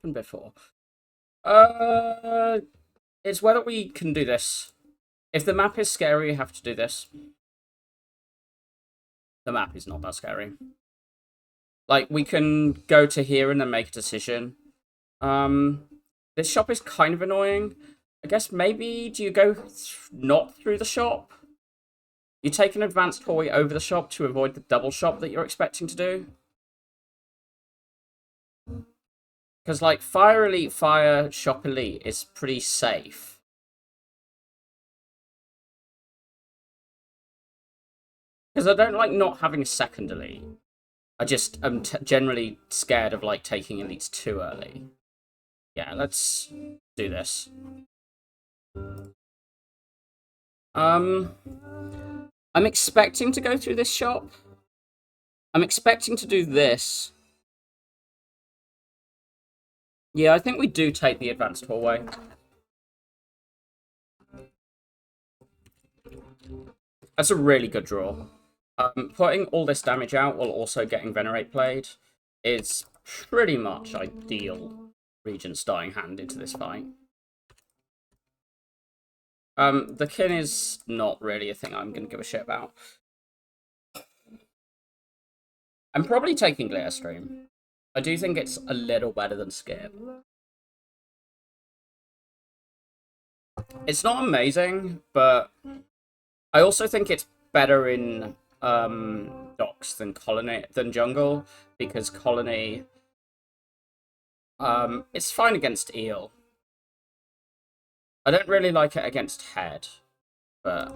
happened before. It's whether we can do this. If the map is scary, you have to do this. The map is not that scary. Like, we can go to here and then make a decision. This shop is kind of annoying. I guess maybe do you go not through the shop? You take an advanced hallway over the shop to avoid the double shop that you're expecting to do. Because, like, Fire Elite, Fire Shop Elite is pretty safe. Because I don't like not having a second Elite. I just am generally scared of, like, taking Elites too early. Yeah, let's do this. I'm expecting to go through this shop. I'm expecting to do this. Yeah, I think we do take the advanced hallway. That's a really good draw. Putting all this damage out while also getting Venerate played is pretty much ideal Regent starting hand into this fight. The kin is not really a thing I'm going to give a shit about. I'm probably taking Glitterstream. I do think it's a little better than Skip. It's not amazing, but I also think it's better in docks than colony than jungle, because colony it's fine against eel. I don't really like it against head, but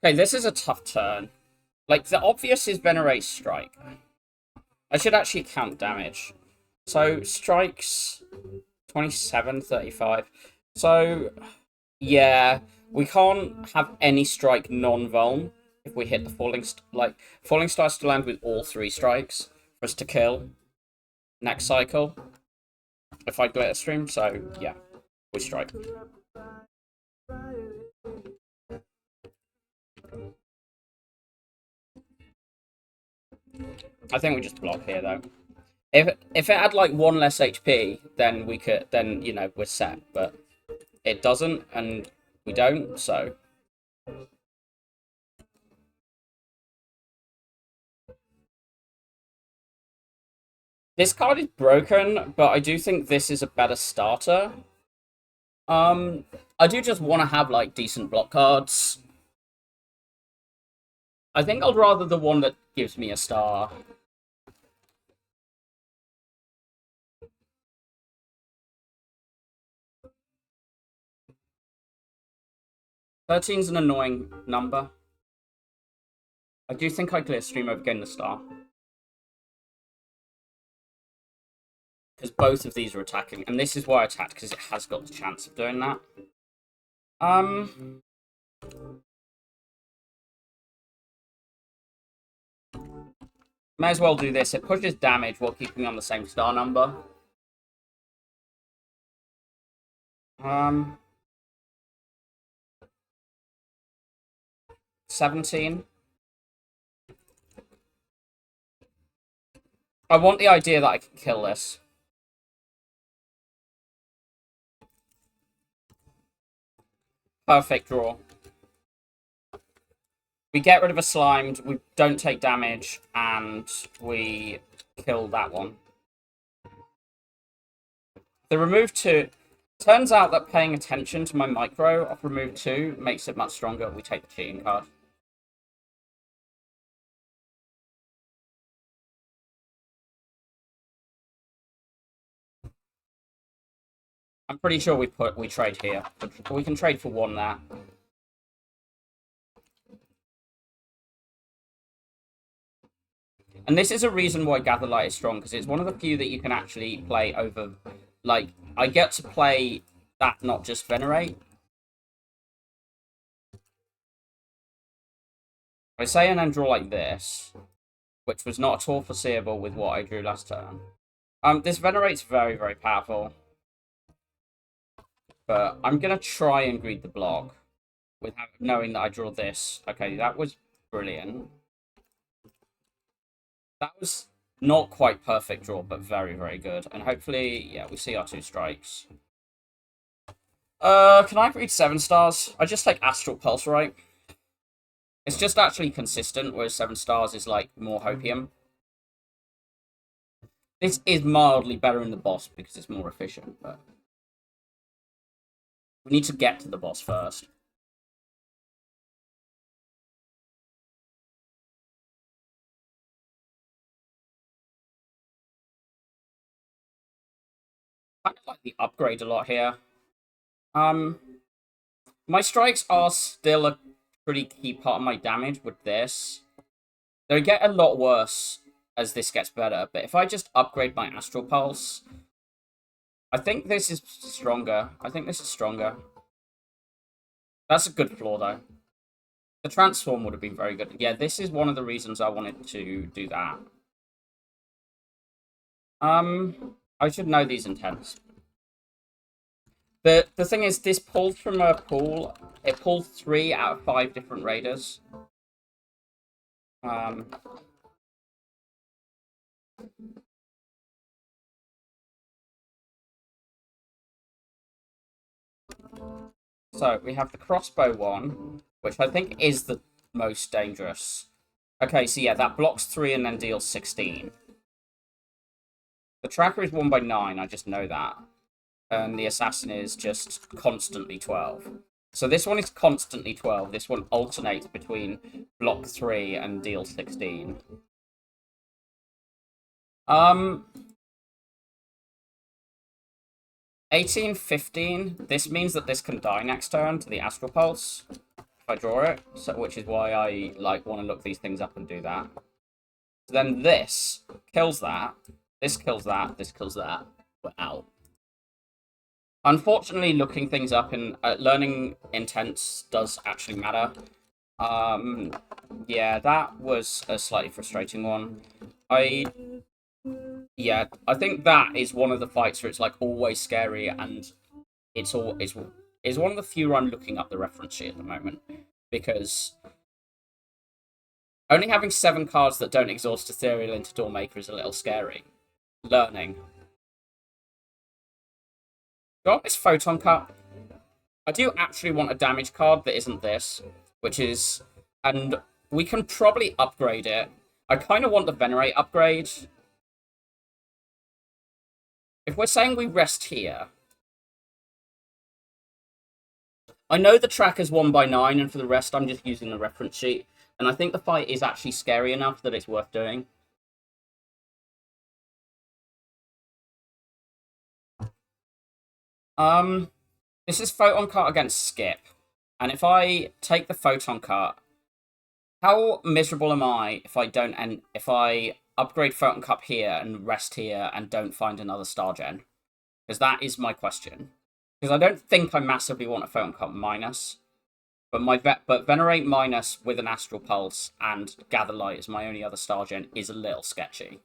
okay, this is a tough turn. Like, the obvious is Venerate Strike. I should actually count damage. So, strikes 27, 35. So, yeah, we can't have any strike non-vuln if we hit the Falling Star has to land with all 3 strikes for us to kill next cycle. If I glitter stream, so yeah, we strike. I think we just block here though. If it had like 1 less HP, then we could, then you know, we're set. But it doesn't, and we don't. So this card is broken, but I do think this is a better starter. I do just want to have like decent block cards. I think I'd rather the one that gives me a star. Thirteen's an annoying number. I do think I clear stream over getting the star. Because both of these are attacking. And this is why I attacked, because it has got the chance of doing that. May as well do this. It pushes damage while keeping on the same star number. 17. I want the idea that I can kill this. Perfect draw. We get rid of a slimed, we don't take damage, and we kill that one. The remove 2... Turns out that paying attention to my micro of remove 2 makes it much stronger. We take the cheating card. I'm pretty sure we trade here. We can trade for 1 there. And this is a reason why Gatherlight is strong, because it's one of the few that you can actually play over. Like, I get to play that, not just Venerate. I say and then draw like this, which was not at all foreseeable with what I drew last turn. This Venerate's very, very powerful. But I'm going to try and greed the block without knowing that I draw this. Okay, that was brilliant. That was not quite perfect draw, but very, very good. And hopefully, yeah, we see our 2 strikes. Can I read 7 stars? I just take Astral Pulse, right? It's just actually consistent, whereas 7 stars is like more hopium. This is mildly better in the boss because it's more efficient, but we need to get to the boss first. I like the upgrade a lot here. My strikes are still a pretty key part of my damage with this. They get a lot worse as this gets better, but if I just upgrade my Astral Pulse, I think this is stronger. I think this is stronger. That's a good flaw, though. The Transform would have been very good. Yeah, this is one of the reasons I wanted to do that. I should know these intents. But the thing is, this pulled from a pool. It pulled 3 out of 5 different raiders. So we have the crossbow one, which I think is the most dangerous. Okay, so yeah, that blocks 3 and then deals 16. The tracker is 1 by 9, I just know that. And the assassin is just constantly 12. So this one is constantly 12. This one alternates between block 3 and deal 16. 18, 15. This means that this can die next turn to the Astral Pulse if I draw it, so, which is why I like want to look these things up and do that. So then this kills that. This kills that. This kills that. We're out. Unfortunately, looking things up and learning intents does actually matter. Yeah, that was a slightly frustrating one. Yeah, I think that is one of the fights where it's like always scary, and it's one of the few I'm looking up the reference sheet at the moment because only having 7 cards that don't exhaust Ethereal into Doormaker is a little scary. Learning. Got this Photon Cut. I do actually want a damage card that isn't this, which is, and we can probably upgrade it. I kind of want the Venerate upgrade. If we're saying we rest here, I know the track is 1 by 9, and for the rest, I'm just using the reference sheet. And I think the fight is actually scary enough that it's worth doing. This is Photon Cut against Skip. And if I take the Photon Cut, how miserable am I if I don't, and if I upgrade Photon Cup here and rest here and don't find another Star Gen? Because that is my question. Because I don't think I massively want a Photon Cup minus. But Venerate minus with an Astral Pulse and Gather Light as my only other Star Gen is a little sketchy.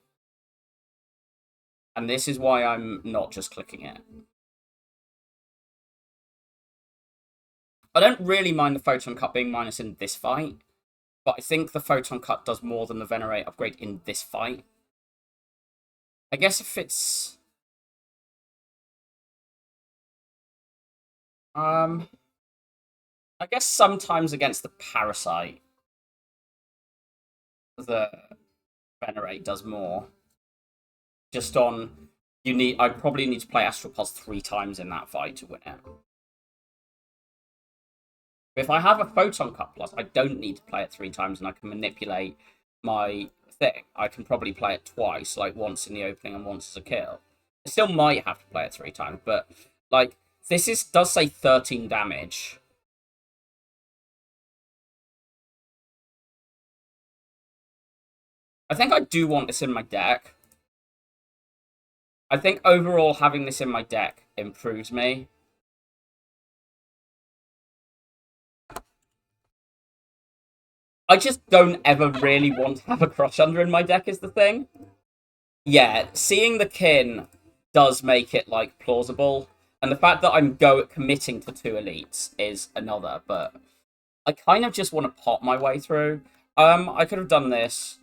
And this is why I'm not just clicking it. I don't really mind the Photon Cut being minus in this fight, but I think the Photon Cut does more than the Venerate upgrade in this fight. I guess if it's... I guess sometimes against the Parasite, the Venerate does more. Just on... I probably need to play Astral Pulse 3 times in that fight to win it. If I have a Photon Cut plus, I don't need to play it 3 times and I can manipulate my thing. I can probably play it twice, like once in the opening and once as a kill. I still might have to play it 3 times, but like this does say 13 damage. I think I do want this in my deck. I think overall having this in my deck improves me. I just don't ever really want to have a Crush Under in my deck is the thing. Yeah, seeing the kin does make it like plausible, and the fact that I'm committing to two elites is another. But I kind of just want to pop my way through. I could have done this.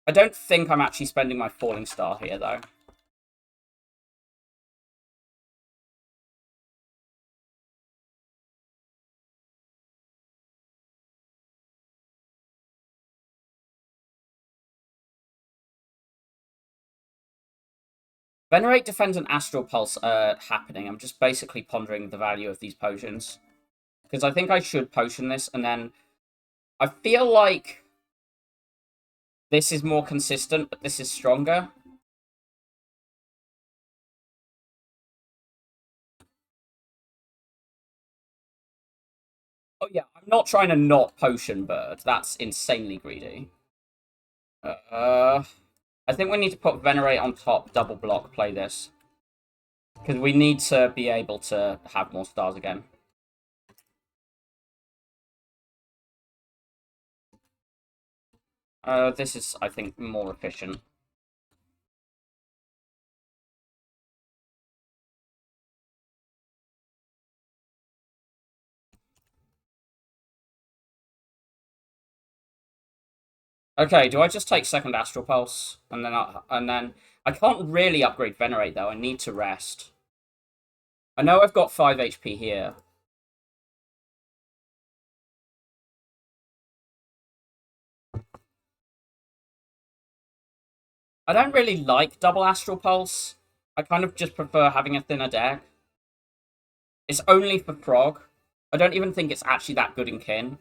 I don't think I'm actually spending my falling star here though. Venerate, Defend, and Astral Pulse are happening. I'm just basically pondering the value of these potions. Because I think I should potion this, and then I feel like this is more consistent, but this is stronger. Oh yeah, I'm not trying to not potion bird. That's insanely greedy. Uh, I think we need to put Venerate on top, double block, play this. Because we need to be able to have more stars again. This is, I think, more efficient. Okay, do I just take second Astral Pulse? And then I can't really upgrade Venerate, though. I need to rest. I know I've got 5 HP here. I don't really like double Astral Pulse. I kind of just prefer having a thinner deck. It's only for Frog. I don't even think it's actually that good in Kin.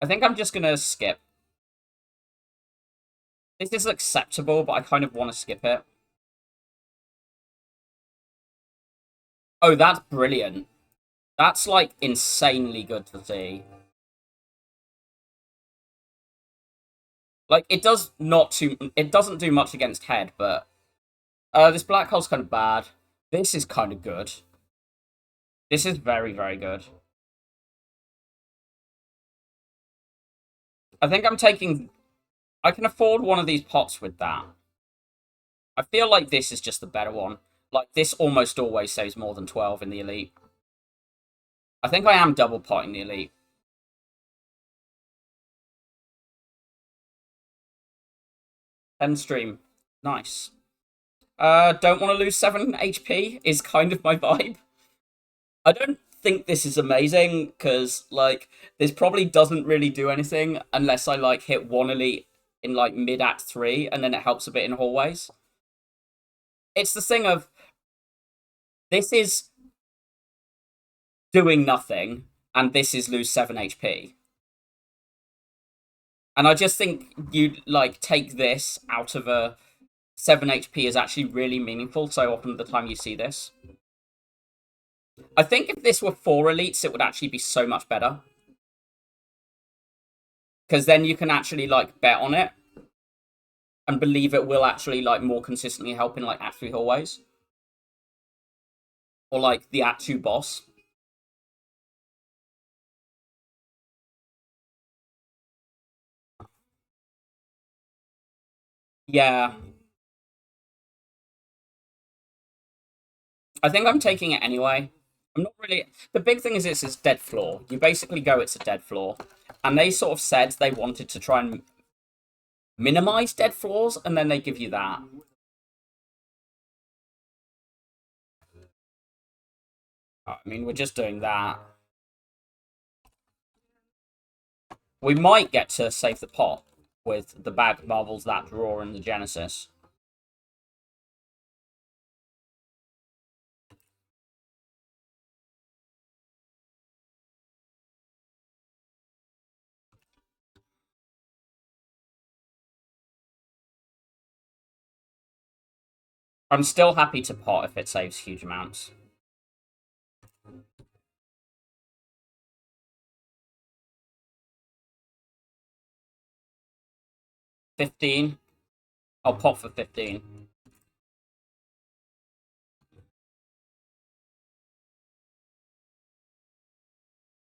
I think I'm just going to skip. This is acceptable, but I kind of want to skip it. Oh, that's brilliant. That's, like, insanely good to see. Like, it doesn't do much against head, but this black hole's kind of bad. This is kind of good. This is very, very good. I think I'm taking... I can afford one of these pots with that. I feel like this is just the better one. Like, this almost always saves more than 12 in the Elite. I think I am double potting the Elite. 10 stream. Nice. Don't want to lose 7 HP is kind of my vibe. I don't think this is amazing, because, like, this probably doesn't really do anything unless I, like, hit one Elite in, like, mid-act 3, and then it helps a bit in hallways. It's the thing of, this is doing nothing, and this is lose 7 HP. And I just think you, like, take this out of a 7 HP is actually really meaningful so often the time you see this. I think if this were 4 elites, it would actually be so much better. Because then you can actually, like, bet on it. And believe it will actually, like, more consistently help in, like, Act 3 hallways. Or, like, the Act 2 boss. Yeah. I think I'm taking it anyway. I'm not really... The big thing is it's dead floor. You basically go, it's a dead floor. And they sort of said they wanted to try and minimize dead floors, and then they give you that. I mean, we're just doing that. We might get to save the pot with the bag of marbles, that drawer, and the Genesis. I'm still happy to pot if it saves huge amounts. 15. I'll pot for 15.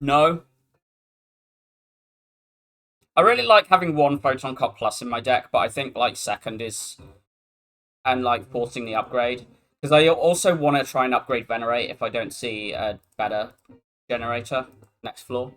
No. I really like having one Photon Cop Plus in my deck, but I think, like, second is... and like forcing the upgrade. Because I also want to try and upgrade Venerate if I don't see a better generator next floor.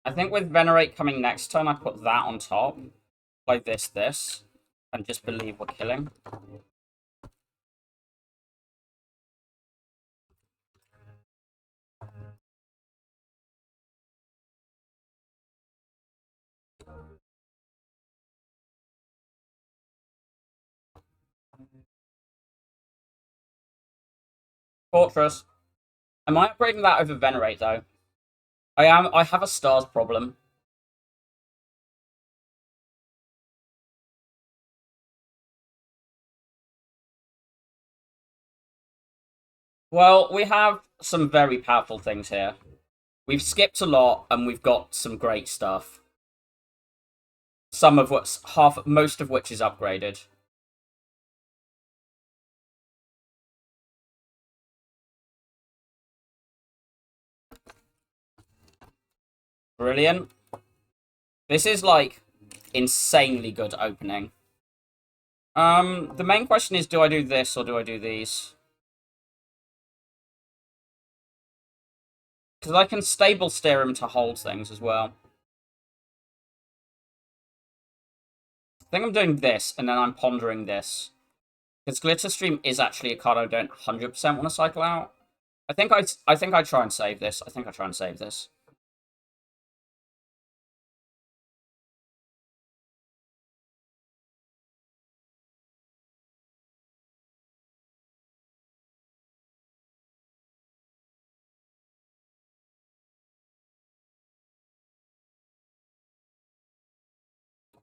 I think with Venerate coming next turn, I put that on top. Play this, and just believe we're killing. Fortress. Am I upgrading that over Venerate, though? I am. I have a stars problem. Well, we have some very powerful things here. We've skipped a lot, and we've got some great stuff. Some of what's most of which is upgraded. Brilliant. This is like insanely good opening. The main question is, do I do this or do I do these? Because I can stable steer him to hold things as well. I think I'm doing this, and then I'm pondering this. Because Glitterstream is actually a card I don't 100% want to cycle out. I think I try and save this. I think I try and save this.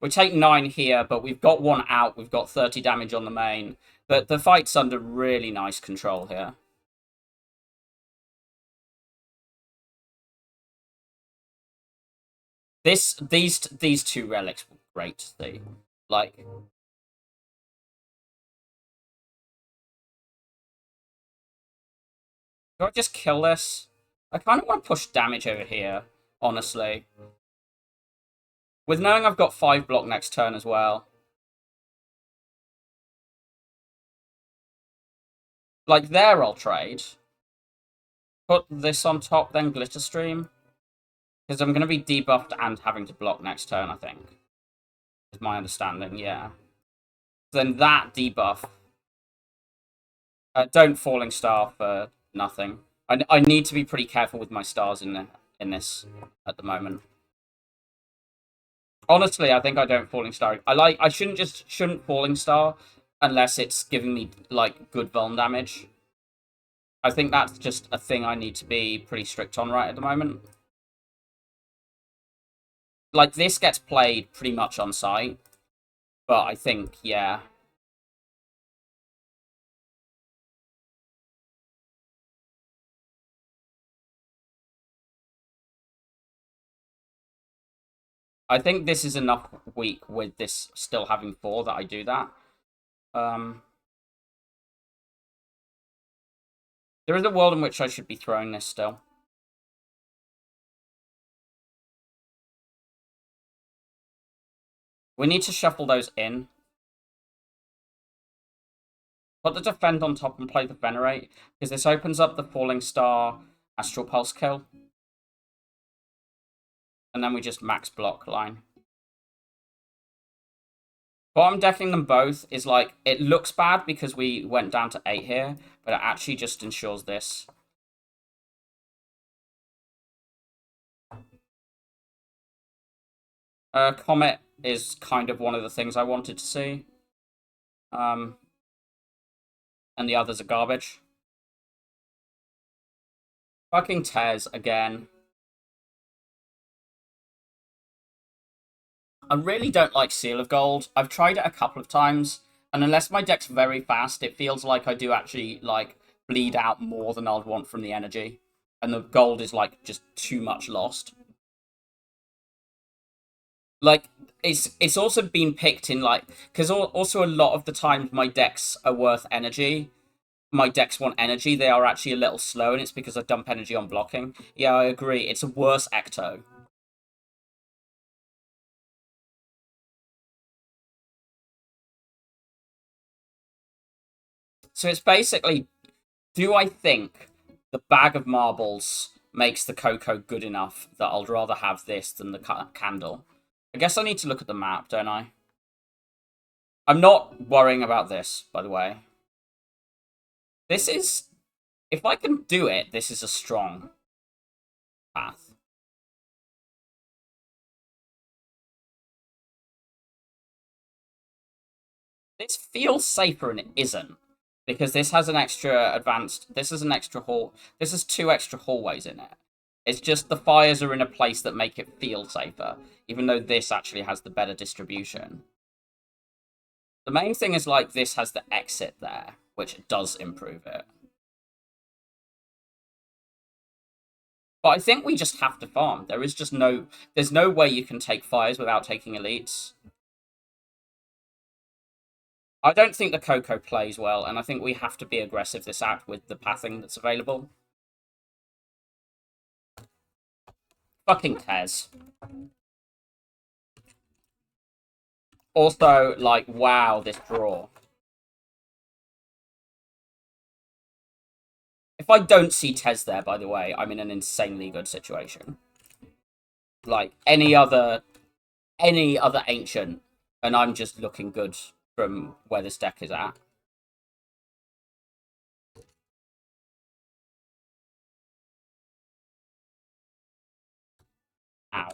We take 9 here, but we've got 1 out. We've got 30 damage on the main. But the fight's under really nice control here. These 2 relics were great to see. Like, do I just kill this? I kind of want to push damage over here, honestly. With knowing I've got 5 block next turn as well. Like, there I'll trade. Put this on top, then Glitterstream. Because I'm going to be debuffed and having to block next turn, I think. Is my understanding, yeah. Then that debuff. Don't Falling Star for nothing. I need to be pretty careful with my stars in this at the moment. Honestly, I think I don't Falling Star. I shouldn't Falling Star unless it's giving me like good vuln damage. I think that's just a thing I need to be pretty strict on right at the moment. Like, this gets played pretty much on site, but I think, yeah. I think this is enough weak with this still having 4 that I do that. There is a world in which I should be throwing this still. We need to shuffle those in. Put the Defend on top and play the Venerate, because this opens up the Falling Star Astral Pulse kill. And then we just max block line. Bottom decking them both is like, it looks bad because we went down to 8 here, but it actually just ensures this. Comet is kind of one of the things I wanted to see. And the others are garbage. Fucking Tears again. I really don't like Seal of Gold. I've tried it a couple of times, and unless my deck's very fast, it feels like I do actually, like, bleed out more than I'd want from the energy. And the gold is, like, just too much lost. Like, it's also been picked in, like, because also a lot of the times my decks are worth energy. My decks want energy. They are actually a little slow, and it's because I dump energy on blocking. Yeah, I agree. It's a worse Ecto. So it's basically, do I think the bag of marbles makes the cocoa good enough that I'll rather have this than the candle? I guess I need to look at the map, don't I? I'm not worrying about this, by the way. This is, if I can do it, this is a strong path. This feels safer and it isn't. Because this has an extra advanced, this is an extra hall, this has two extra hallways in it. It's just the fires are in a place that make it feel safer, even though this actually has the better distribution. The main thing is, like, this has the exit there, which does improve it. But I think we just have to farm. There is just there's no way you can take fires without taking elites. I don't think the Coco plays well, and I think we have to be aggressive this act with the pathing that's available. Fucking Tez. Also, like, wow, this draw. If I don't see Tez there, by the way, I'm in an insanely good situation. Like, any other ancient, and I'm just looking good from where this deck is at. Ow.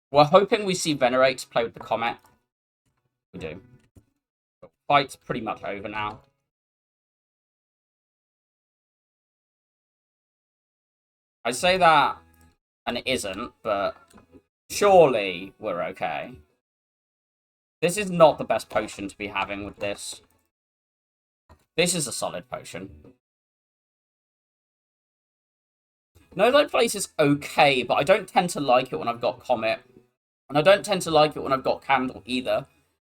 We're hoping we see Venerate play with the Comet. We do. But fight's pretty much over now. I say that, and it isn't, but surely we're okay. This is not the best potion to be having with this. This is a solid potion. No Light Place is okay, but I don't tend to like it when I've got Comet. And I don't tend to like it when I've got Candle either.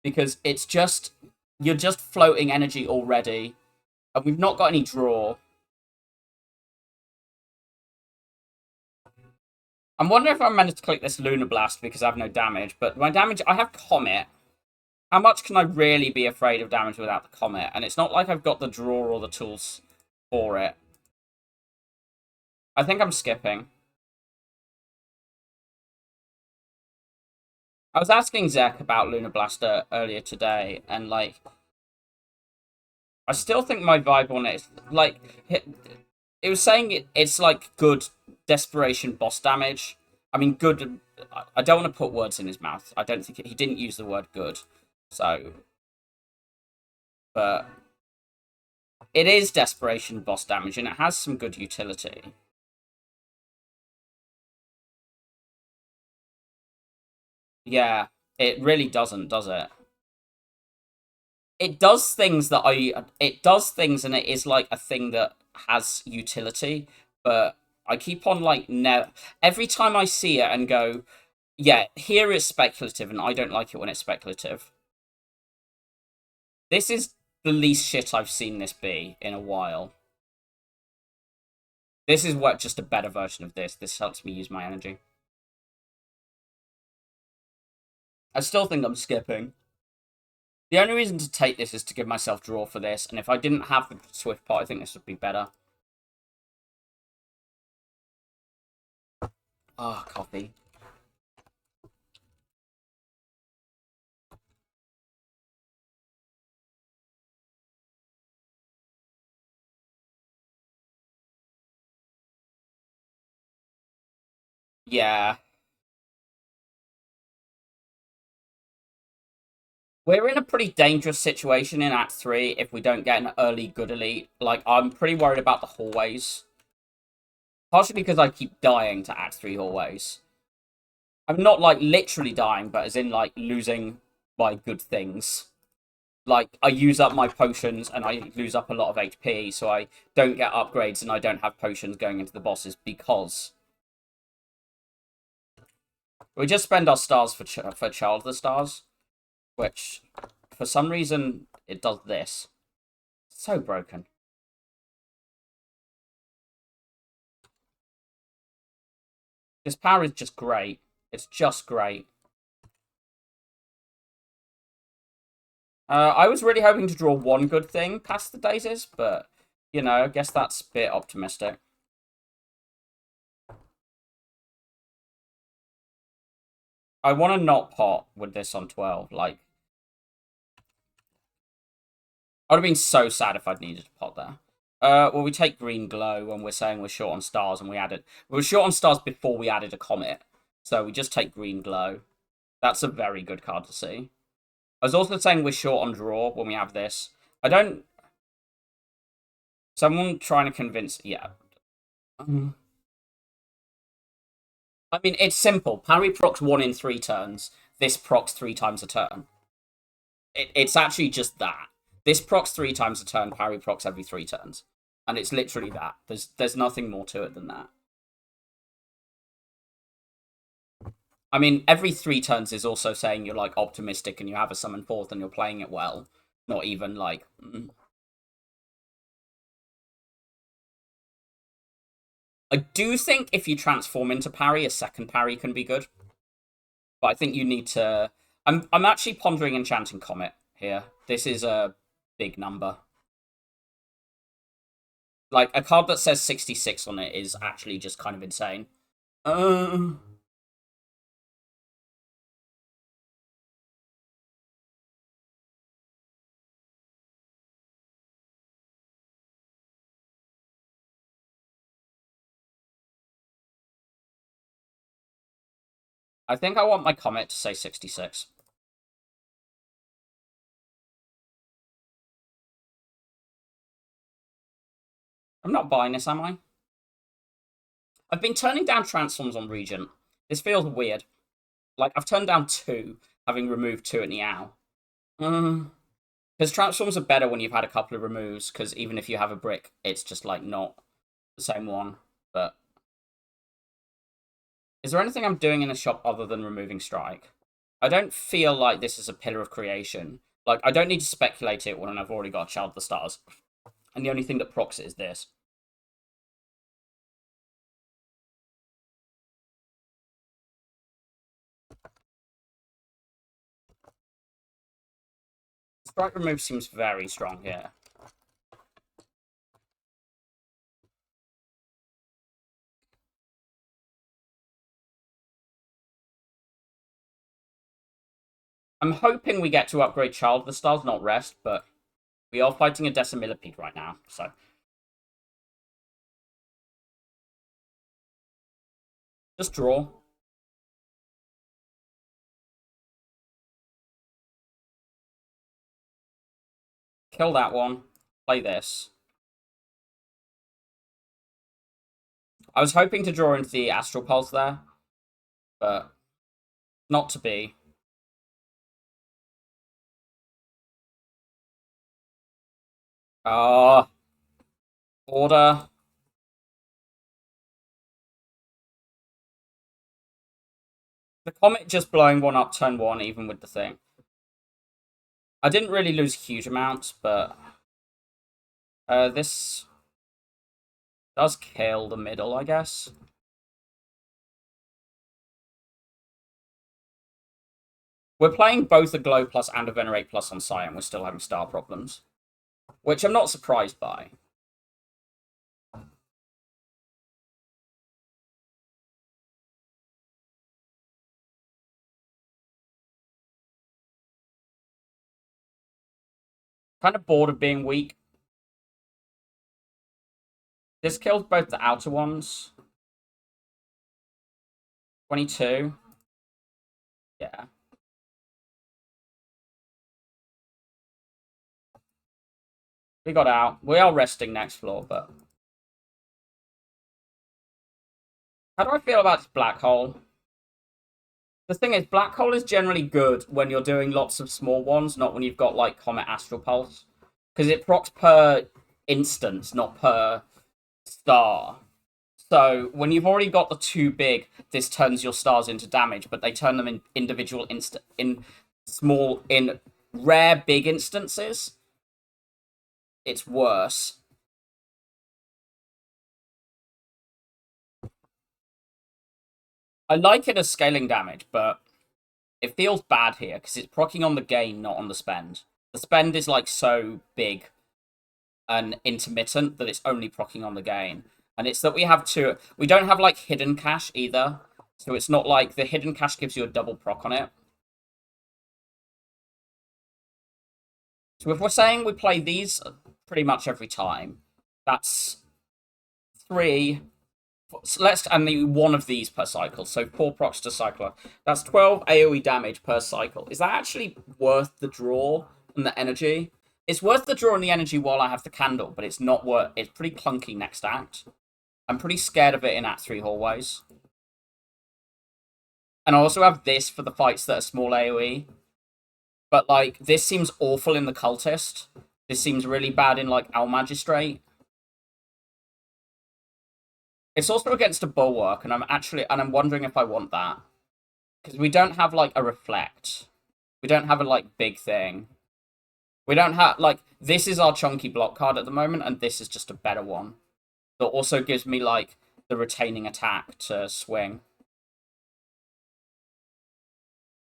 Because it's just, you're just floating energy already. And we've not got any draw. I'm wondering if I'm meant to click this Lunar Blast because I have no damage. But my damage, I have Comet. How much can I really be afraid of damage without the Comet? And it's not like I've got the draw or the tools for it. I think I'm skipping. I was asking Zek about Lunar Blaster earlier today, and, like, I still think my vibe on it is, like, it was saying it's, like, good desperation boss damage. I mean, good, I don't want to put words in his mouth. I don't think, he didn't use the word good, so, but it is desperation boss damage, and it has some good utility. Yeah, it really doesn't, does it? It does things that it does things, and it is, like, a thing that has utility, but I keep on, like, every time I see it and go, yeah, here it's speculative, and I don't like it when it's speculative. This is the least shit I've seen this be in a while. This is what, just a better version of this. This helps me use my energy. I still think I'm skipping. The only reason to take this is to give myself draw for this, and if I didn't have the Swift Pot, I think this would be better. Ah, oh, coffee. Yeah. We're in a pretty dangerous situation in Act 3 if we don't get an early good elite. Like, I'm pretty worried about the hallways. Partially because I keep dying to Act 3 hallways. I'm not, like, literally dying, but as in, like, losing my good things. Like, I use up my potions and I lose up a lot of HP, so I don't get upgrades and I don't have potions going into the bosses because We just spend our stars for Child of the Stars, which, for some reason, it does this. So broken. This power is just great. It's just great. I was really hoping to draw one good thing past the daisies, but, you know, I guess that's a bit optimistic. I want to not pot with this on 12. Like, I would have been so sad if I'd needed to pot there. Well, we take green glow when we're saying we're short on stars, and we were short on stars before we added a comet. So we just take green glow. That's a very good card to see. I was also saying we're short on draw when we have this. I don't... Someone trying to convince... Yeah. I mean, it's simple. Parry procs 1 in 3 turns. This procs 3 times a turn. It's actually just that. This procs 3 times a turn, parry procs every 3 turns. And it's literally that. There's nothing more to it than that. I mean, every 3 turns is also saying you're, like, optimistic and you have a summon 4th and you're playing it well. Not even, like... I do think if you transform into parry, a second parry can be good. But I think you need to... I'm actually pondering Enchanting Comet here. This is a big number. Like, a card that says 66 on it is actually just kind of insane. I think I want my comet to say 66. I'm not buying this, am I? I've been turning down transforms on Regent. This feels weird. Like, I've turned down 2, having removed 2 at Niao. Because transforms are better when you've had a couple of removes, because even if you have a brick, it's just, like, not the same one. But... Is there anything I'm doing in the shop other than removing strike? I don't feel like this is a pillar of creation. Like, I don't need to speculate it when I've already got Child of the Stars. And the only thing that procs it is this. Strike remove seems very strong here. I'm hoping we get to upgrade Child of the Stars, not Rest, but we are fighting a Decimillipede right now, so... Just draw. Kill that one. Play this. I was hoping to draw into the Astral Pulse there, but not to be. Order. The Comet just blowing one up turn 1, even with the thing. I didn't really lose huge amounts, but... this... does kill the middle, I guess. We're playing both a Glow Plus and a Venerate Plus on Scion. We're still having star problems. Which I'm not surprised by. Kind of bored of being weak. This kills both the outer ones. 22. Yeah. We got out. We are resting next floor, but... How do I feel about this black hole? The thing is, black hole is generally good when you're doing lots of small ones, not when you've got, like, Comet Astral Pulse. Because it procs per instance, not per star. So when you've already got the two big, this turns your stars into damage, but they turn them in individual in rare big instances. It's worse. I like it as scaling damage, but it feels bad here because it's proccing on the gain, not on the spend. The spend is like so big and intermittent that it's only proccing on the gain. And it's that we don't have like hidden cache either. So it's not like the hidden cache gives you a double proc on it. So if we're saying we play these pretty much every time, that's 3. So and one of these per cycle. So 4 procs to cycler. That's 12 AoE damage per cycle. Is that actually worth the draw and the energy? It's worth the draw and the energy while I have the candle, but it's not worth. It's pretty clunky next act. I'm pretty scared of it in Act 3 hallways. And I also have this for the fights that are small AoE. But, like, this seems awful in the Cultist. This seems really bad in, like, Al Magistrate. It's also against a Bulwark, and I'm wondering if I want that. Because we don't have, like, a Reflect. We don't have a, like, big thing. We don't have, like, this is our chunky block card at the moment, and this is just a better one. That also gives me, like, the retaining attack to swing.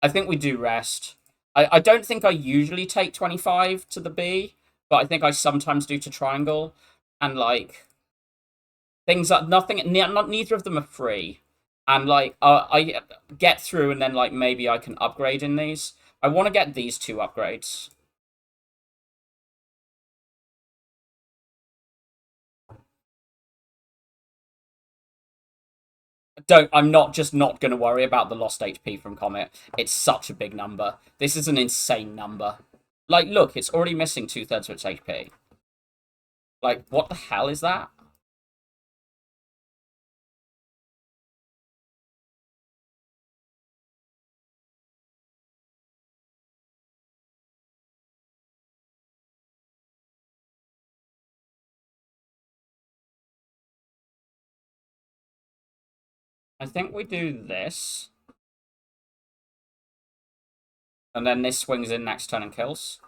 I think we do rest. I don't think I usually take 25 to the B, but I think I sometimes do to triangle. And, like, things that neither of them are free. And, like, I get through and then, like, maybe I can upgrade in these. I want to get these 2 upgrades. I'm not going to worry about the lost HP from Comet. It's such a big number. This is an insane number. Like, look, it's already missing 2/3 of its HP. Like, what the hell is that? I think we do this. And then this swings in next turn and kills.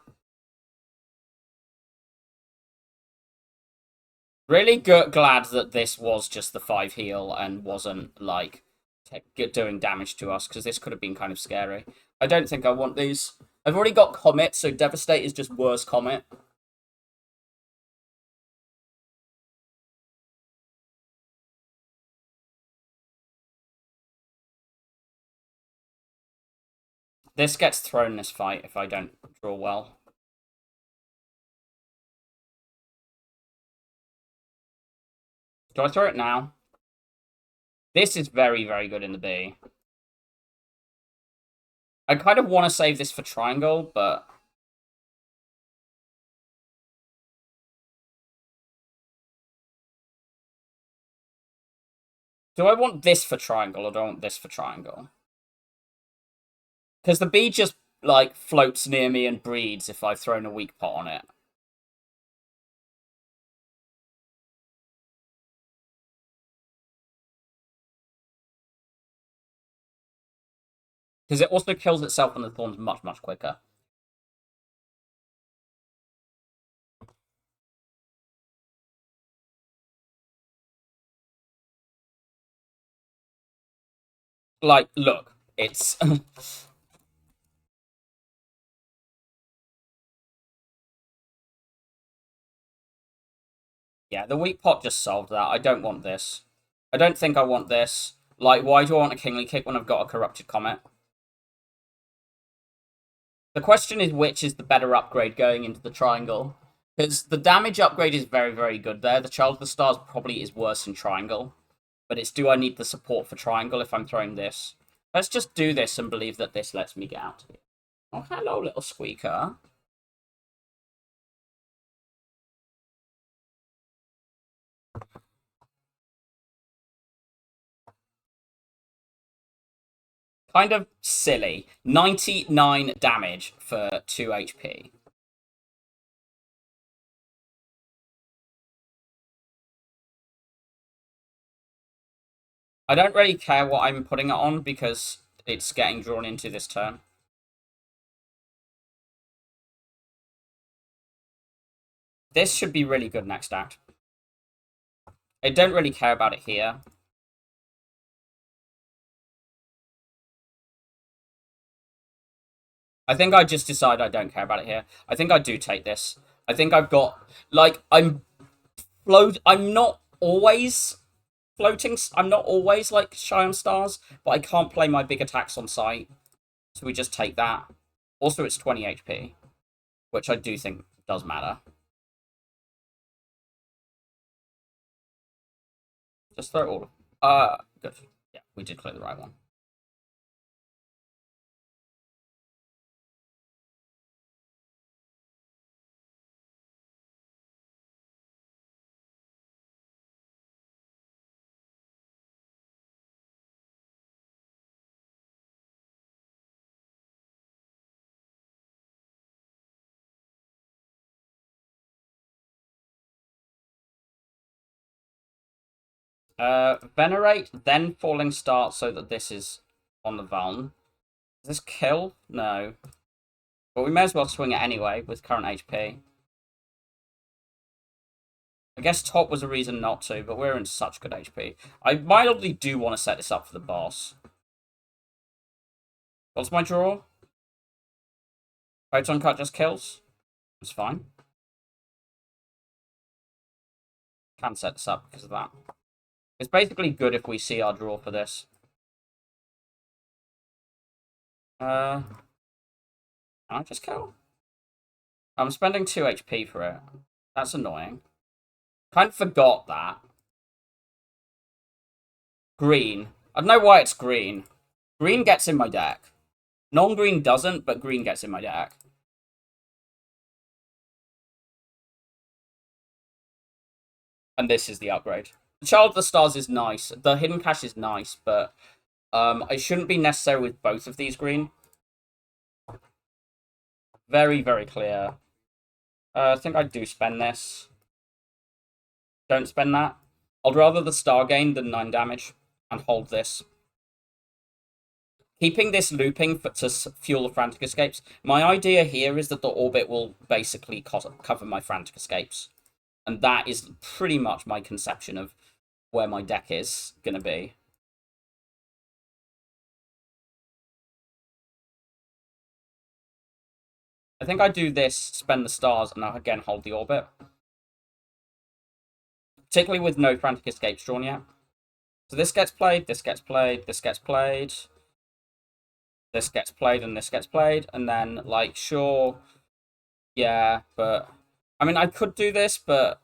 Really glad that this was just the 5 heal and wasn't, like, doing damage to us, because this could have been kind of scary. I don't think I want these. I've already got Comet, so Devastate is just worse Comet. This gets thrown this fight if I don't draw well. Do I throw it now? This is very, very good in the B. I kind of want to save this for triangle, but... Do I want this for triangle, or do I want this for triangle? Because the B just, like, floats near me and breeds if I've thrown a weak pot on it. Because it also kills itself on the thorns much, much quicker. Like, look, it's... yeah, the weak pot just solved that. I don't want this. I don't think I want this. Like, why do I want a Kingly Kick when I've got a Corrupted Comet? The question is which is the better upgrade going into the triangle. Because the damage upgrade is very, very good there. The Child of the Stars probably is worse in triangle. But it's, do I need the support for triangle if I'm throwing this? Let's just do this and believe that this lets me get out of here. Oh, hello, little squeaker. Kind of silly. 99 damage for 2 HP. I don't really care what I'm putting it on because it's getting drawn into this turn. This should be really good next act. I don't really care about it here. I think I just decide I don't care about it here. I think I do take this. I think I've got, like, I'm not always floating. I'm not always, like, shy on stars, but I can't play my big attacks on sight. So we just take that. Also, it's 20 HP, which I do think does matter. Just throw it all. Good. Yeah, we did clear the right one. Venerate, then Falling Start, so that this is on the Vuln. Does this kill? No. But we may as well swing it anyway, with current HP. I guess top was a reason not to, but we're in such good HP. I mildly do want to set this up for the boss. What's my draw? Photon Cut just kills. It's fine. Can set this up because of that. It's basically good if we see our draw for this. Can I just kill? I'm spending 2 HP for it. That's annoying. Kind of forgot that. Green. I don't know why it's green. Green gets in my deck. Non-green doesn't, but green gets in my deck. And this is the upgrade. The Child of the Stars is nice. The Hidden Cache is nice, but it shouldn't be necessary with both of these green. Very, very clear. I think I do spend this. Don't spend that. I'd rather the star gain than 9 damage and hold this. Keeping this looping to fuel the Frantic Escapes. My idea here is that the orbit will basically cover my Frantic Escapes. And that is pretty much my conception of where my deck is going to be. I think I do this, spend the stars, and I again hold the orbit. Particularly with no Frantic Escapes drawn yet. So this gets played, this gets played, this gets played. This gets played, and this gets played. And then, like, sure, yeah, but... I mean, I could do this, but...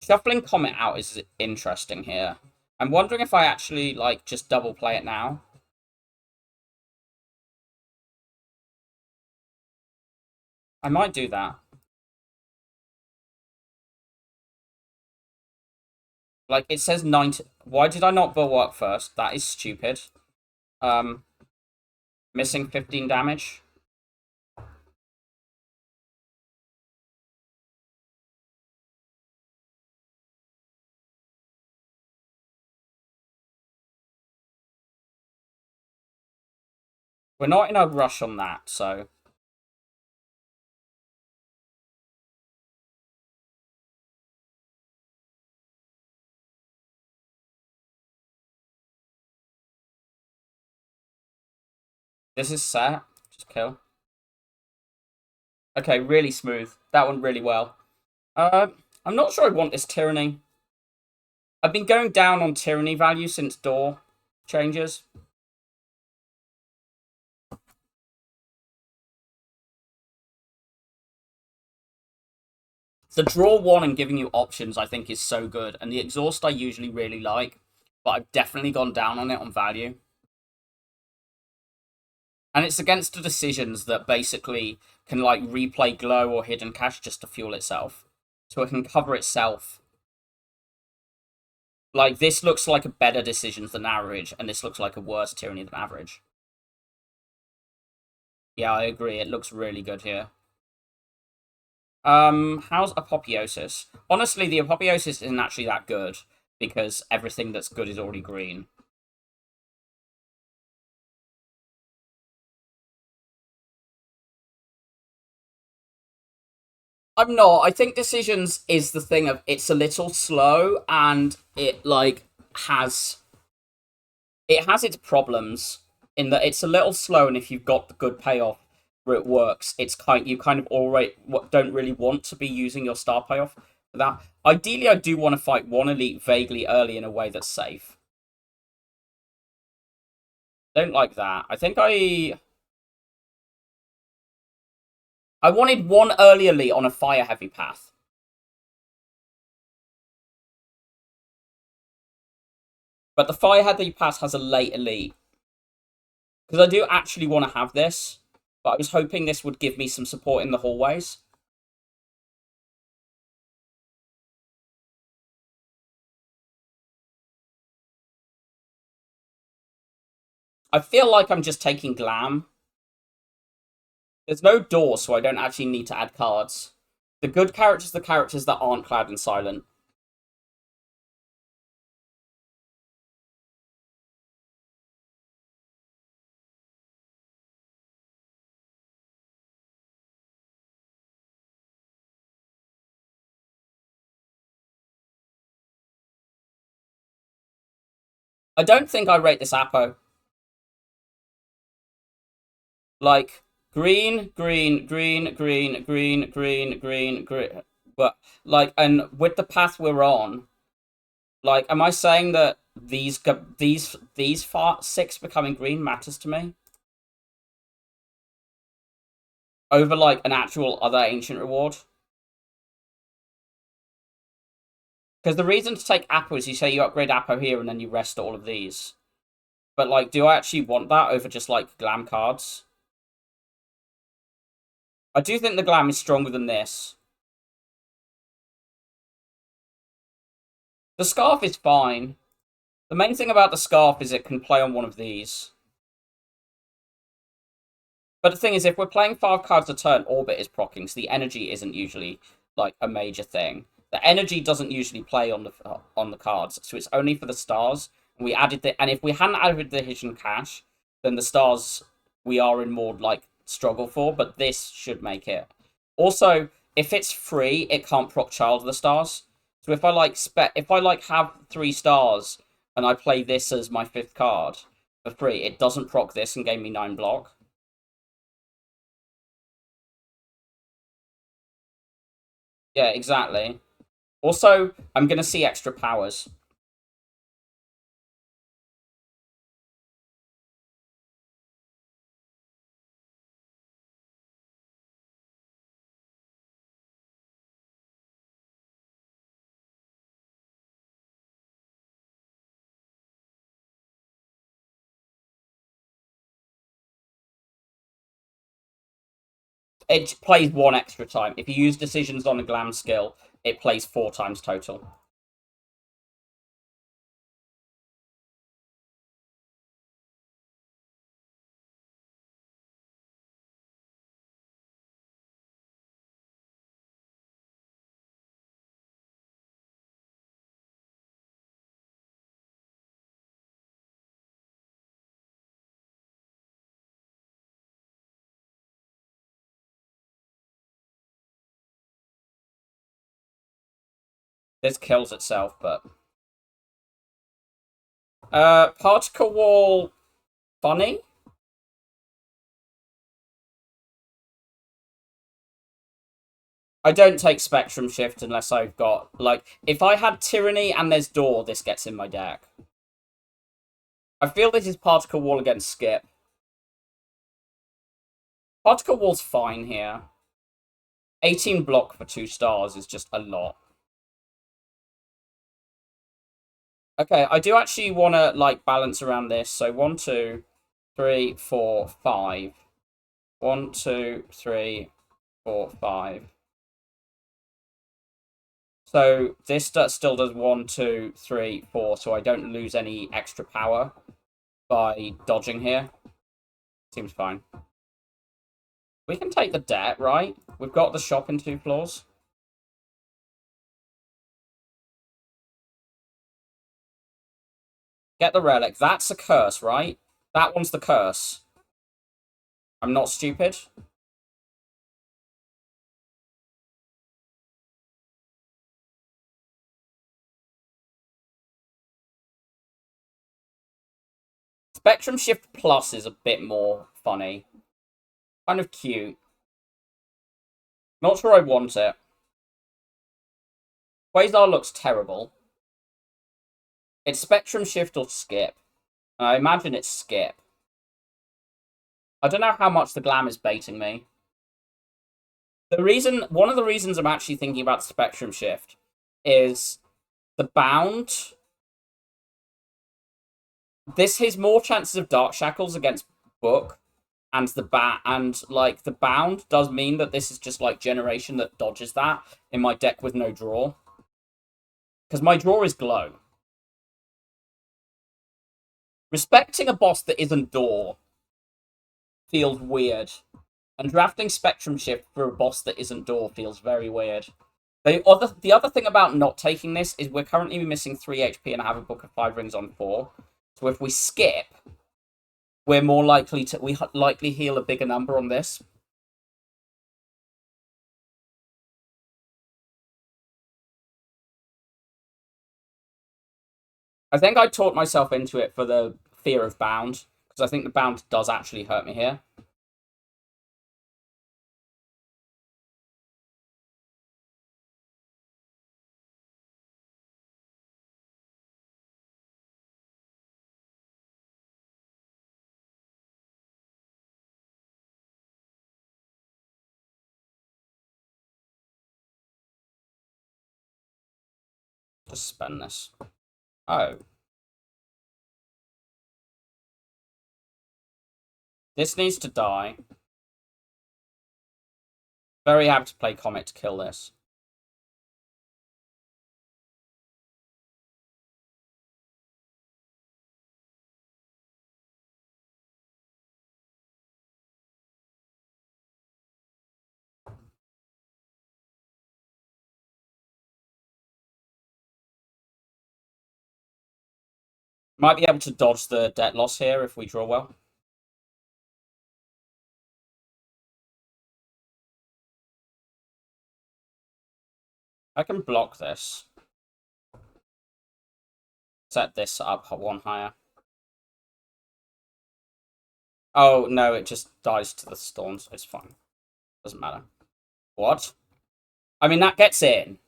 Shuffling Comet out is interesting here. I'm wondering if I actually, like, just double play it now. I might do that. Like, it says 90... Why did I not bulwark first? That is stupid. Missing 15 damage. We're not in a rush on that, so... This is set. Just kill. Okay, really smooth. That one really well. I'm not sure I want this Tyranny. I've been going down on Tyranny value since Door changes. The draw one and giving you options, I think, is so good. And the exhaust I usually really like. But I've definitely gone down on it on value. And it's against the decisions that basically can, like, replay Glow or Hidden Cache just to fuel itself. So it can cover itself. Like, this looks like a better decision than average, and this looks like a worse Tyranny than average. Yeah, I agree. It looks really good here. How's Apotheosis? Honestly, the Apotheosis isn't actually that good. because everything that's good is already green. I'm not. I think decisions is the thing of it's a little slow and it like has it has its problems in that it's a little slow, and if you've got the good payoff where it works, it's you kind of already don't really want to be using your star payoff for that. Ideally, I do want to fight one elite vaguely early in a way that's safe. Don't like that. I think I wanted one early elite on a fire heavy path. But the fire heavy path has a late elite. Because I do actually want to have this, but I was hoping this would give me some support in the hallways. I feel like I'm just taking GLAM. There's no door, so I don't actually need to add cards. The good characters are the characters that aren't clad in silent. I don't think I rate this Apo. Like, green, green, green, green, green, green, green, green. But, like, and with the path we're on, like, am I saying that these six becoming green matters to me? Over, like, an actual other ancient reward? Because the reason to take Apo is you say you upgrade Apo here and then you rest all of these. But, like, do I actually want that over just, like, GLAM cards? I do think the GLAM is stronger than this. The Scarf is fine. The main thing about the Scarf is it can play on one of these. But the thing is, if we're playing 5 cards a turn, Orbit is proccing, so the energy isn't usually, like, a major thing. The energy doesn't usually play on the cards, so it's only for the stars. And we added and if we hadn't added the Hidden Cache, then the stars we are in more, like, struggle for, but this should make it. Also, if it's free, it can't proc Child of the Stars. So if I like have 3 stars and I play this as my 5th card for free, it doesn't proc this and gain me 9 block. Yeah, exactly. Also, I'm gonna see extra powers. It plays 1 extra time. If you use decisions on a GLAM skill, it plays 4 times total. This kills itself, but particle wall funny. I don't take spectrum shift unless I've got, like, if I had tyranny and there's door, this gets in my deck. I feel this is particle wall against skip. Particle wall's fine here. 18 block for 2 stars is just a lot. Okay, I do actually want to, like, balance around this. So 1, 2, 3, 4, 5. 1, 2, 3, 4, 5. So this still does 1, 2, 3, 4. So I don't lose any extra power by dodging here. Seems fine. We can take the debt, right? We've got the shop in 2 floors. Get the relic. That's a curse, right? That one's the curse. I'm not stupid. Spectrum Shift Plus is a bit more funny. Kind of cute. Not sure I want it. Quasar looks terrible. It's Spectrum Shift or Skip. I imagine it's Skip. I don't know how much the GLAM is baiting me. One of the reasons I'm actually thinking about Spectrum Shift is the bound. This has more chances of Dark Shackles against Book, and the bound does mean that this is just like generation that dodges that in my deck with no draw. Because my draw is Glow. Respecting a boss that isn't Door feels weird. And drafting Spectrum Shift for a boss that isn't Door feels very weird. The other thing about not taking this is we're currently missing 3 HP and have a Book of 5 Rings on 4. So if we skip, we're more likely to... We likely heal a bigger number on this. I think I talked myself into it for the fear of bound, because I think the bound does actually hurt me here. Just spend this. Oh. This needs to die. Very happy to play Comet to kill this. Might be able to dodge the debt loss here if we draw well. I can block this. Set this up one higher. Oh, no, it just dies to the storms. It's fine. Doesn't matter. What? I mean, that gets in.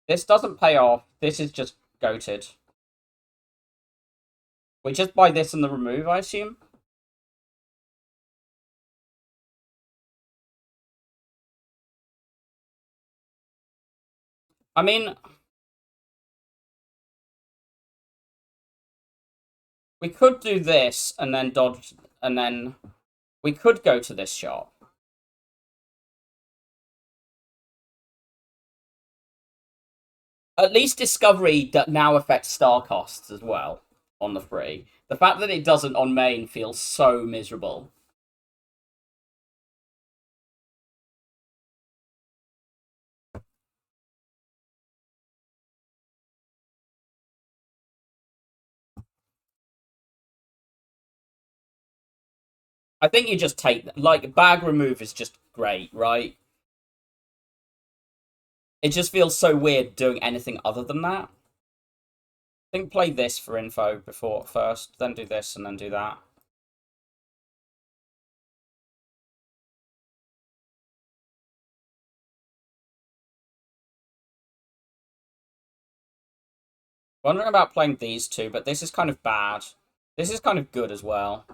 This doesn't pay off. This is just goated. We just buy this and the remove, I assume? I mean... We could do this and then dodge... And then... We could go to this shop. At least Discovery now affects star costs as well on the free. The fact that it doesn't on main feels so miserable. I think you just take... Like, bag remove is just great, right? It just feels so weird doing anything other than that. I think play this for info first, then do this, and then do that. Wondering about playing these two, but this is kind of bad. This is kind of good as well.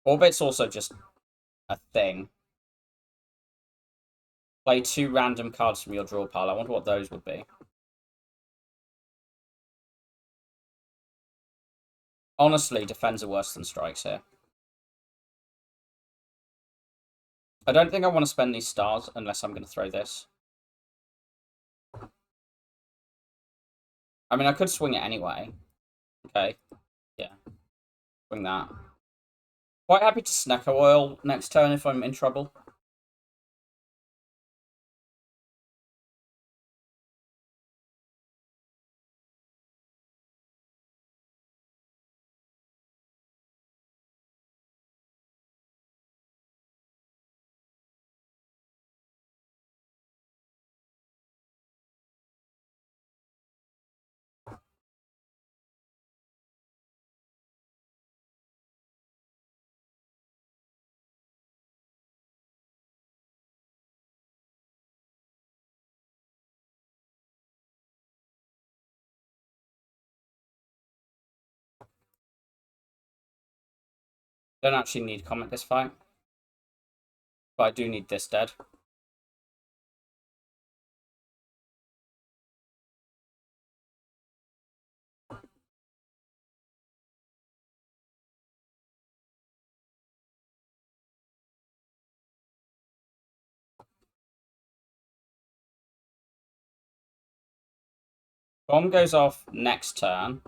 Orbit's also just a thing. Play 2 random cards from your draw pile. I wonder what those would be. Honestly, defends are worse than strikes here. I don't think I want to spend these stars unless I'm going to throw this. I mean, I could swing it anyway. Okay. Yeah. Swing that. Quite happy to snack oil next turn if I'm in trouble. Don't actually need comment this fight. But I do need this dead. Bomb goes off next turn.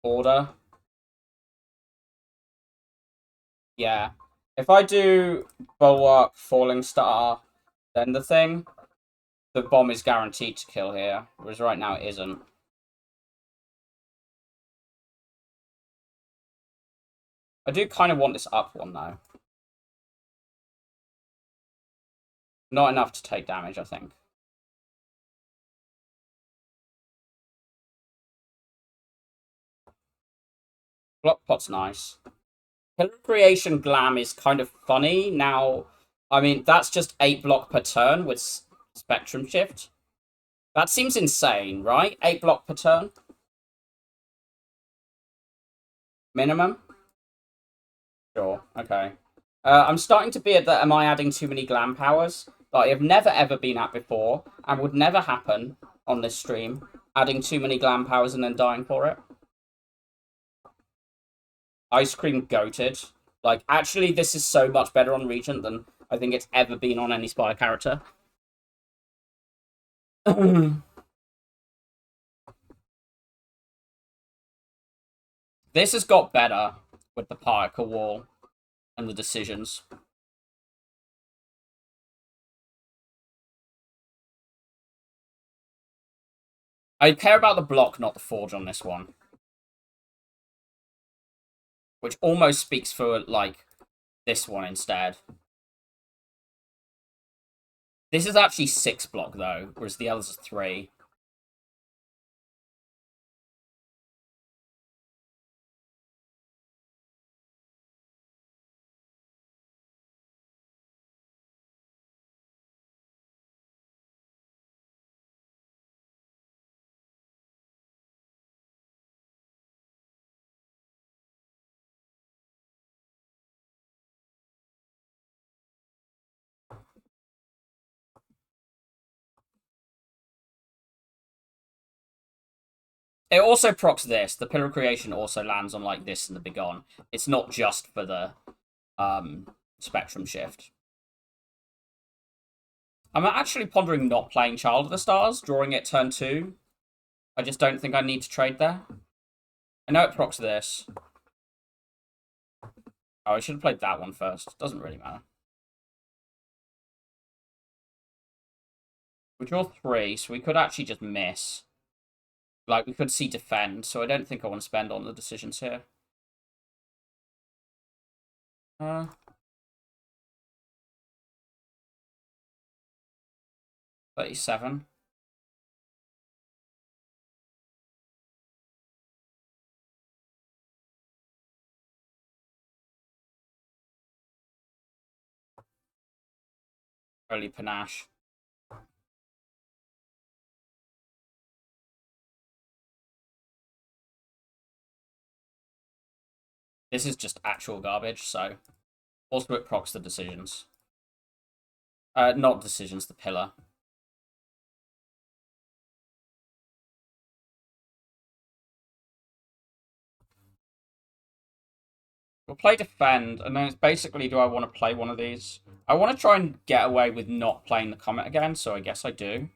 Order. Yeah. If I do Bulwark, Falling Star, then the bomb is guaranteed to kill here. Whereas right now it isn't. I do kind of want this up one, though. Not enough to take damage, I think. Block pot's nice. Pillar Creation Glam is kind of funny. Now, I mean, that's just 8 block per turn with Spectrum Shift. That seems insane, right? 8 block per turn? Minimum? Sure, okay. I'm starting to be at that, am I adding too many glam powers? That I have never ever been at before, and would never happen on this stream. Adding too many glam powers and then dying for it. Ice Cream goated. Like, actually, this is so much better on Regent than I think it's ever been on any Spire character. This has got better with the particle wall and the decisions. I care about the block, not the forge on this one. Which almost speaks for, like, this one instead. This is actually 6 block, though, whereas the others are 3. It also procs this. The Pillar of Creation also lands on, like, this and the Begone. It's not just for the Spectrum Shift. I'm actually pondering not playing Child of the Stars, drawing it turn 2. I just don't think I need to trade there. I know it procs this. Oh, I should have played that one first. Doesn't really matter. We draw 3, so we could actually just miss. Like, we could see defend, so I don't think I want to spend on the decisions here. 37. Early panache. This is just actual garbage, so... Also, it procs the decisions. Not decisions, the pillar. We'll play defend, and then it's basically, do I want to play one of these? I want to try and get away with not playing the Comet again, so I guess I do.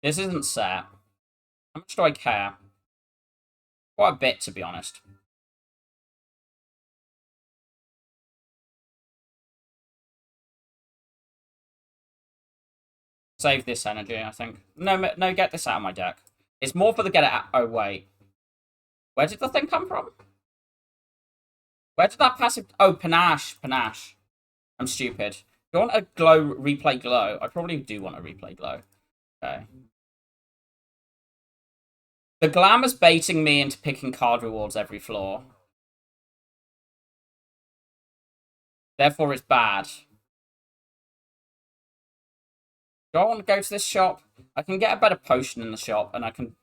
This isn't set. How much do I care? Quite a bit, to be honest. Save this energy, I think. No, no, get this out of my deck. It's more for the get it out. Oh, wait. Where did the thing come from? Where did that passive... Oh, Panache. Panache. I'm stupid. Do you want a glow, replay glow? I probably do want a replay glow. Okay. The GLAM is baiting me into picking card rewards every floor. Therefore, it's bad. Do I want to go to this shop? I can get a better potion in the shop, and I can...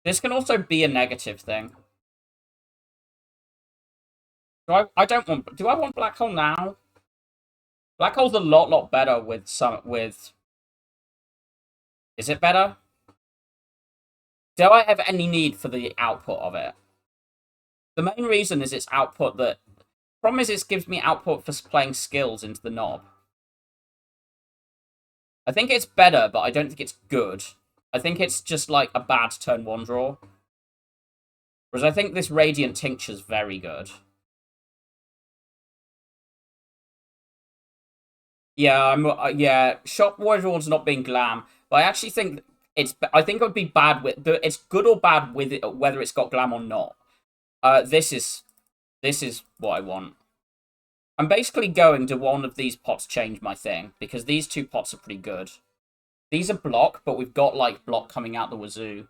This can also be a negative thing. I don't want... Do I want Black Hole now? Black Hole's a lot better with some... Is it better? Do I have any need for the output of it? The main reason is its output that... Problem is it gives me output for playing skills into the knob. I think it's better, but I don't think it's good. I think it's just like a bad turn 1 draw. Whereas I think this Radiant Tincture's very good. Yeah, yeah. Shop Warlord's not being GLAM, but I actually think I think it would be bad with... It's good or bad with it, whether it's got GLAM or not. This is what I want. I'm basically going to one of these pots change my thing, because these two pots are pretty good. These are block, but we've got, like, block coming out the wazoo.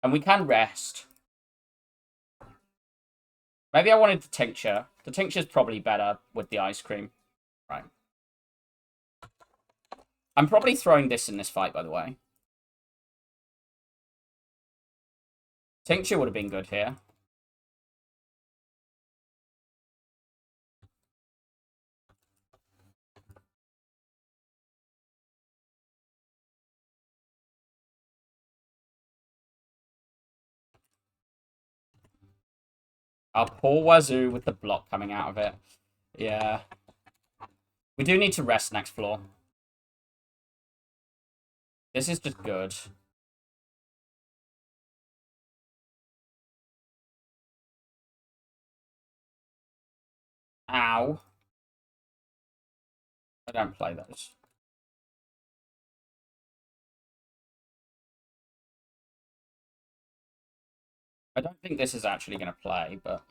And we can rest. Maybe I wanted the tincture. The tincture's probably better with the ice cream. Right. I'm probably throwing this in this fight, by the way. Tincture would have been good here. Our poor wazoo with the block coming out of it. Yeah. We do need to rest next floor. This is just good. Ow. I don't play those. I don't think this is actually going to play, but...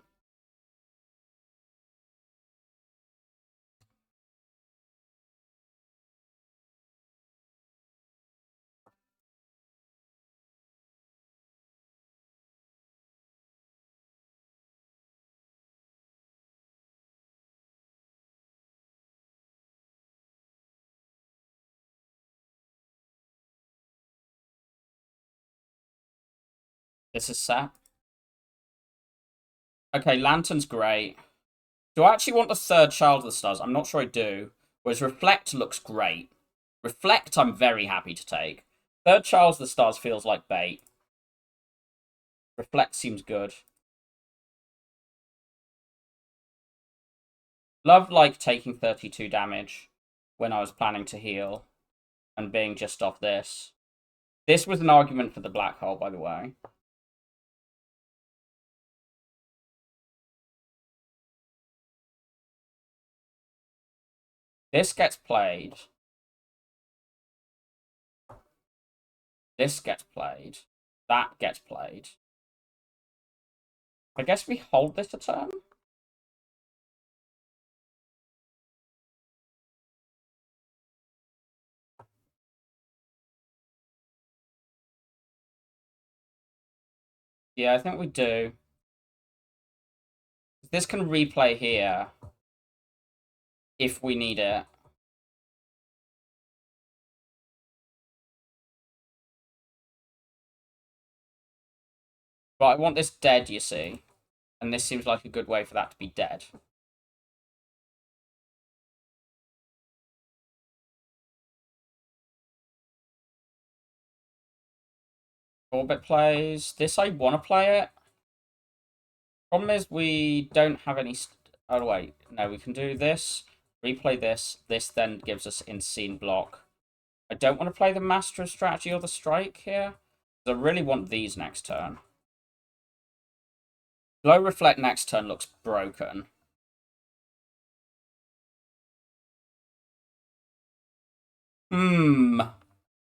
This is sap. Okay, Lantern's great. Do I actually want the third Child of the Stars? I'm not sure I do. Whereas Reflect looks great. Reflect, I'm very happy to take. Third Child of the Stars feels like bait. Reflect seems good. Love, like, taking 32 damage when I was planning to heal. And being just off this. This was an argument for the black hole, by the way. This gets played. This gets played. That gets played. I guess we hold this a turn? Yeah, I think we do. This can replay here. If we need it. But I want this dead, you see. And this seems like a good way for that to be dead. Orbit plays. This, I want to play it. Problem is we don't have any... Oh, wait. No, we can do this. Replay this. This then gives us in-scene block. I don't want to play the Master of Strategy or the Strike here. I really want these next turn. Glow Reflect next turn looks broken.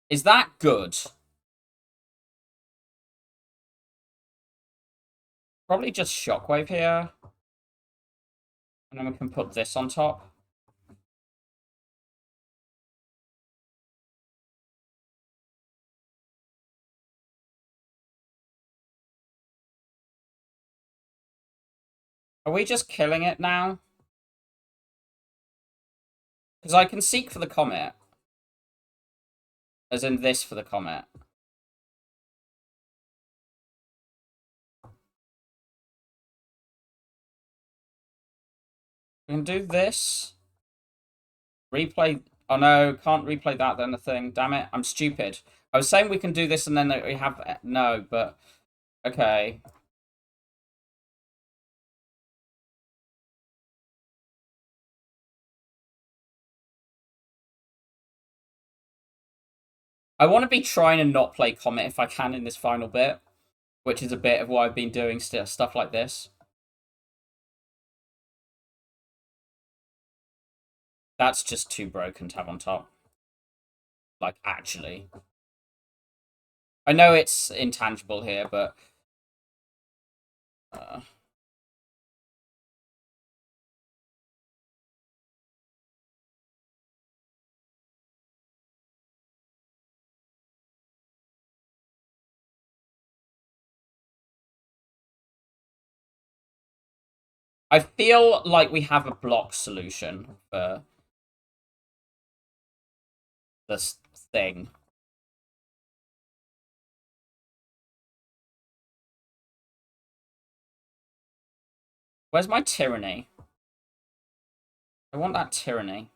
Is that good? Probably just Shockwave here. And then we can put this on top. Are we just killing it now? Because I can seek for the Comet. As in this for the Comet. We can do this. Replay. Oh no, can't replay that then the thing. Damn it, I'm stupid. I was saying we can do this and then we have... No, but... Okay. I want to be trying to not play Comet if I can in this final bit. Which is a bit of why I've been doing stuff like this. That's just too broken to have on top. Like, actually. I know it's intangible here, but... I feel like we have a block solution for this thing. Where's my tyranny? I want that tyranny.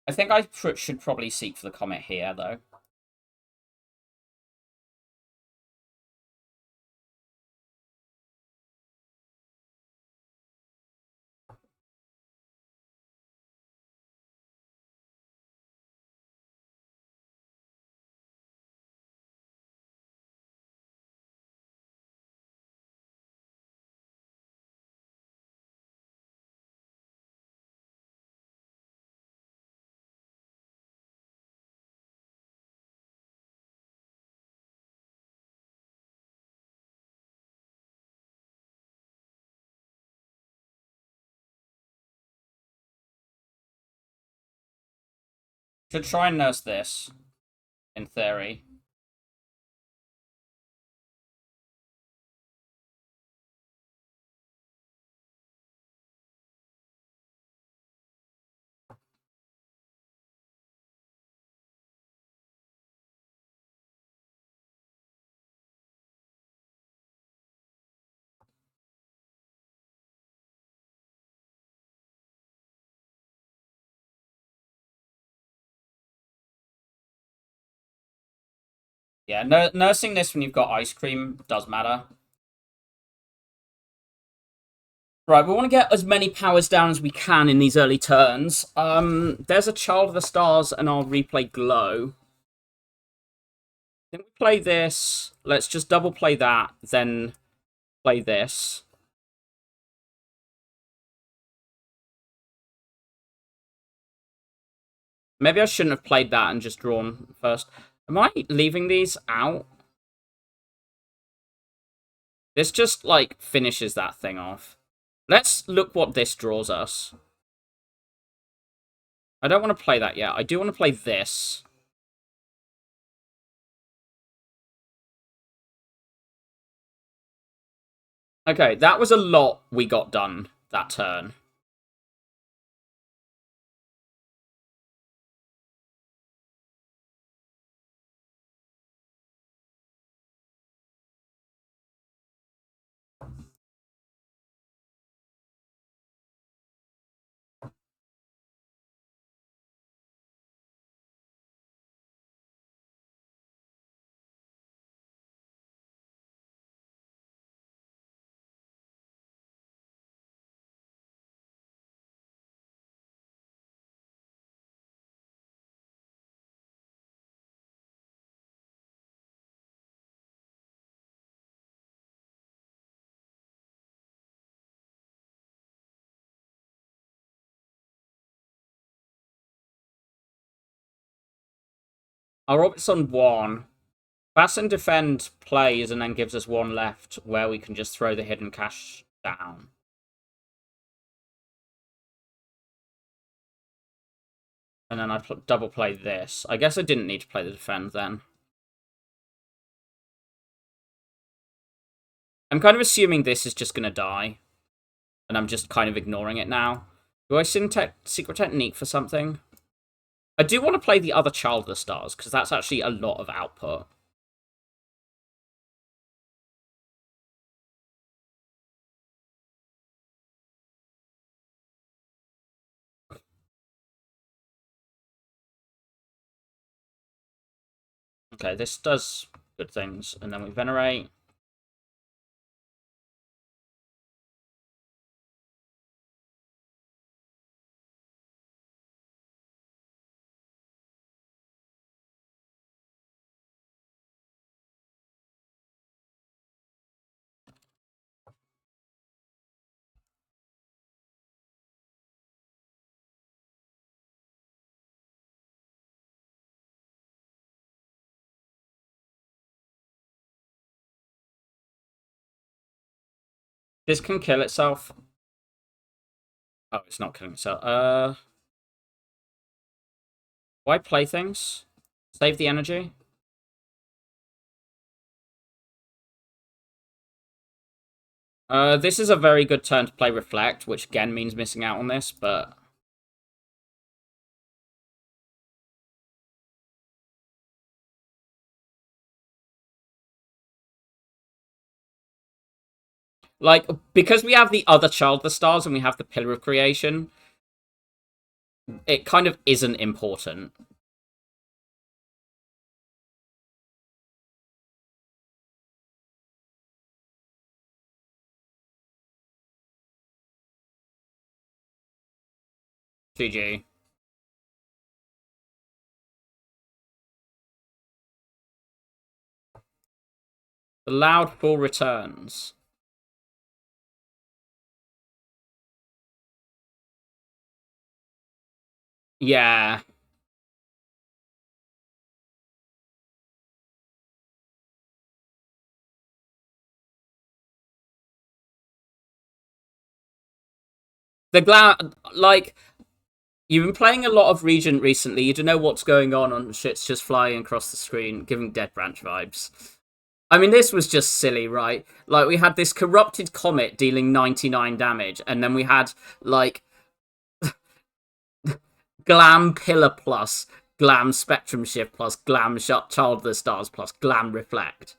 I think I should probably seek for the Comet here, though. Should try and nurse this, in theory. Yeah, nursing this when you've got Ice Cream does matter. Right, we want to get as many powers down as we can in these early turns. There's a Child of the Stars, and I'll replay Glow. I think we play this. Let's just double play that, then play this. Maybe I shouldn't have played that and just drawn first. Am I leaving these out? This just, like, finishes that thing off. Let's look what this draws us. I don't want to play that yet. I do want to play this. Okay, that was a lot we got done that turn. Our orbit's on 1. Pass and defend plays and then gives us 1 left where we can just throw the hidden cash down. And then I double play this. I guess I didn't need to play the defend then. I'm kind of assuming this is just going to die. And I'm just kind of ignoring it now. Do I secret technique for something? I do want to play the other childless stars, because that's actually a lot of output. Okay, this does good things. And then we venerate. This can kill itself. Oh, it's not killing itself. Why play things? Save the energy? This is a very good turn to play Reflect, which again means missing out on this, but... Like, because we have the other childless stars and we have the Pillar of Creation, it kind of isn't important. GG. The Loud Full returns. Yeah. The GLAM, like, you've been playing a lot of Regent recently. You don't know what's going on shit's just flying across the screen, giving Dead Branch vibes. I mean, this was just silly, right? Like, we had this corrupted comet dealing 99 damage, and then we had, like, GLAM Pillar plus, GLAM Spectrum Shift plus, GLAM Childless Stars plus, GLAM Reflect.